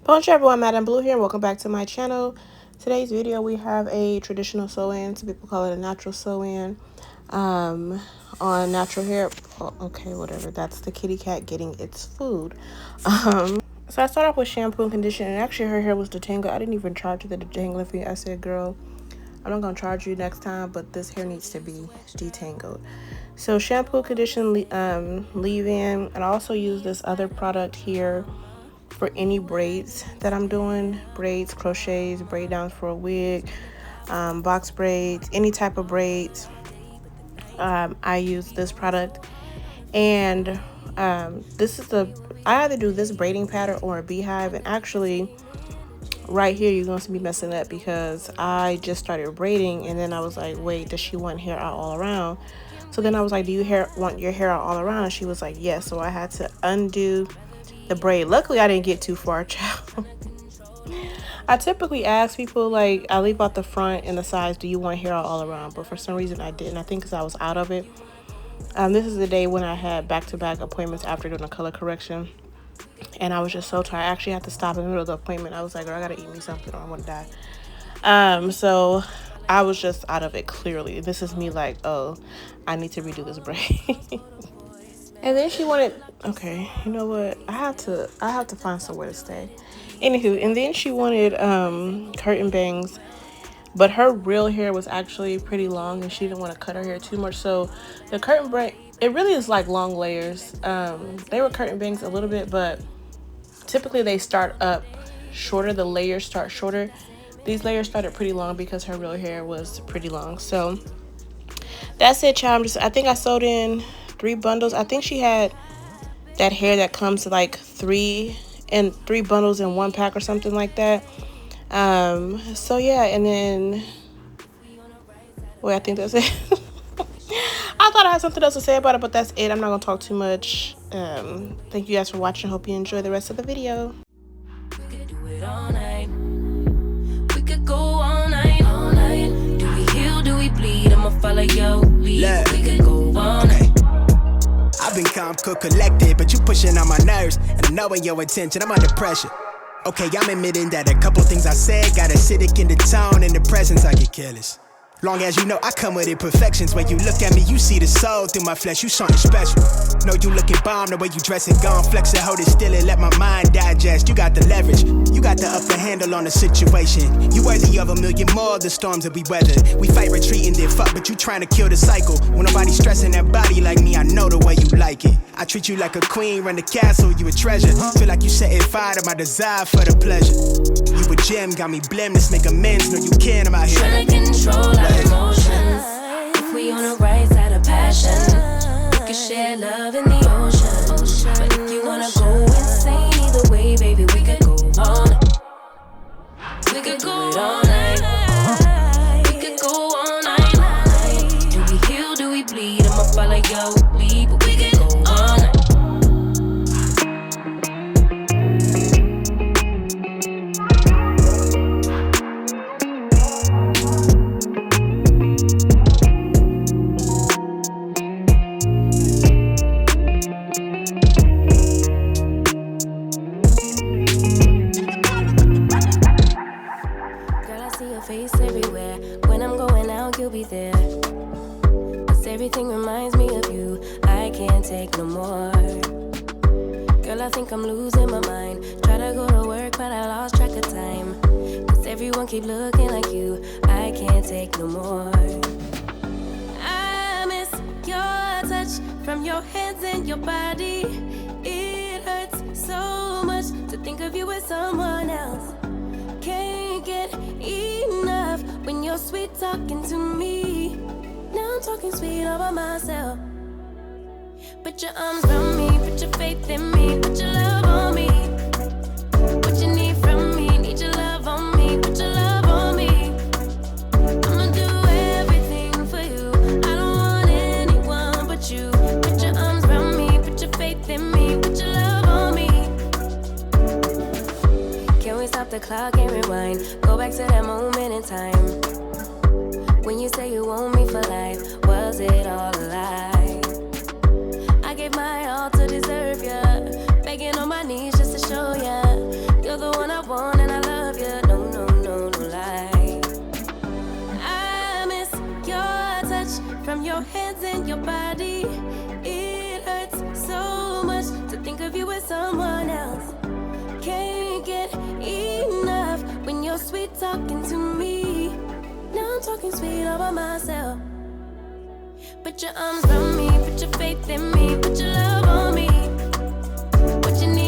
Bonjour everyone, Madam Blue here and welcome back to my channel. Today's video we have a traditional sew-in, some people call it a natural sew-in, on natural hair. Oh, okay, whatever, that's the kitty cat getting its food. So I start off with shampoo and conditioner, and actually her hair was detangled. I didn't even charge her the detangling fee. I said, girl, I'm not gonna charge you next time, but this hair needs to be detangled. So shampoo, conditioner, leave-in, and I also use this other product here for any braids that I'm doing. Braids, crochets, braid downs for a wig, box braids, any type of braids. I use this product, and this is I either do this braiding pattern or a beehive. And actually right here you're going to be messing up because I just started braiding, and then I was like, wait, does she want hair out all around? So then I was like, do you want your hair out all around? And she was like, yes. So I had to undo the braid. Luckily I didn't get too far, child. I typically ask people, like, I leave out the front and the sides, do you want hair out all around? But for some reason I didn't. I think because I was out of it. This is the day when I had back-to-back appointments after doing a color correction, and I was just so tired. I actually had to stop in the middle of the appointment. I was like, girl, I gotta eat me something or I'm gonna die. So I was just out of it. Clearly this is me like, oh, I need to redo this braid. And then she wanted, okay, you know what, I have to find somewhere to stay. Anywho, and then she wanted curtain bangs, but her real hair was actually pretty long and she didn't want to cut her hair too much. So the curtain bang, it really is like long layers. They were curtain bangs a little bit, but typically they start up shorter. The layers start shorter. These layers started pretty long because her real hair was pretty long. So that's it, child. I think I sewed in 3 bundles. I think she had that hair that comes to like 3 bundles in 1 pack or something like that. So yeah, and then wait, I think that's it. I thought I had something else to say about it, but that's it. I'm not gonna talk too much. Thank you guys for watching. Hope you enjoy the rest of the video. We could do it all night. We could go all night, all night. Do we heal, do we bleed? I'ma follow your lead. We could go all night. I've been calm, cool, collected, but you pushing on my nerves, and I knowing your intention, I'm under pressure. Okay, I'm admitting that a couple things I said got acidic in the tone, in the presence I get careless. Long as you know I come with imperfections. When you look at me, you see the soul through my flesh. You something special. Know you looking bomb, the way you dressing, gone flex it, hold it still and let my mind digest. You got the leverage, you got the upper handle on the situation. You worthy of a million more of the storms that we weathered. We fight retreating, then fuck, but you trying to kill the cycle. When nobody stressing that body like me, I know the way you like it. I treat you like a queen, run the castle, you a treasure. Feel like you setting fire to my desire for the pleasure. You a gem, got me blem, let's make amends. Know you can, I'm out here trying to control our emotions. If we on the right side of passion, we can share love in the ocean. But if you wanna go insane either way, baby, we could go all night. We could go all night. We could go all night. Do we heal, do we bleed? I'ma follow your lead, but we could go all night. Face everywhere. When I'm going out, you'll be there. 'Cause everything reminds me of you. I can't take no more. Girl, I think I'm losing my mind. Try to go to work, but I lost track of time. 'Cause everyone keep looking like you. I can't take no more. I miss your touch from your hands and your body. It hurts so much to think of you with someone else. Can't get enough when you're sweet talking to me. Now I'm talking sweet all by myself. Put your arms around me, put your faith in me, put your love on me. What you need from me, need your love on me, put your love on me. I'ma do everything for you. I don't want anyone but you. Put your arms around me, put your faith in me, put your love on me. Can we stop the clock and rewind? Go back to that moment in time when you say you want me for life. Was it all a lie? I gave my all to deserve ya, begging on my knees just to show ya you're the one I your hands and your body. It hurts so much to think of you with someone else. Can't get enough when you're sweet talking to me. Now I'm talking sweet all by myself. Put your arms around me, put your faith in me, put your love on me. What you need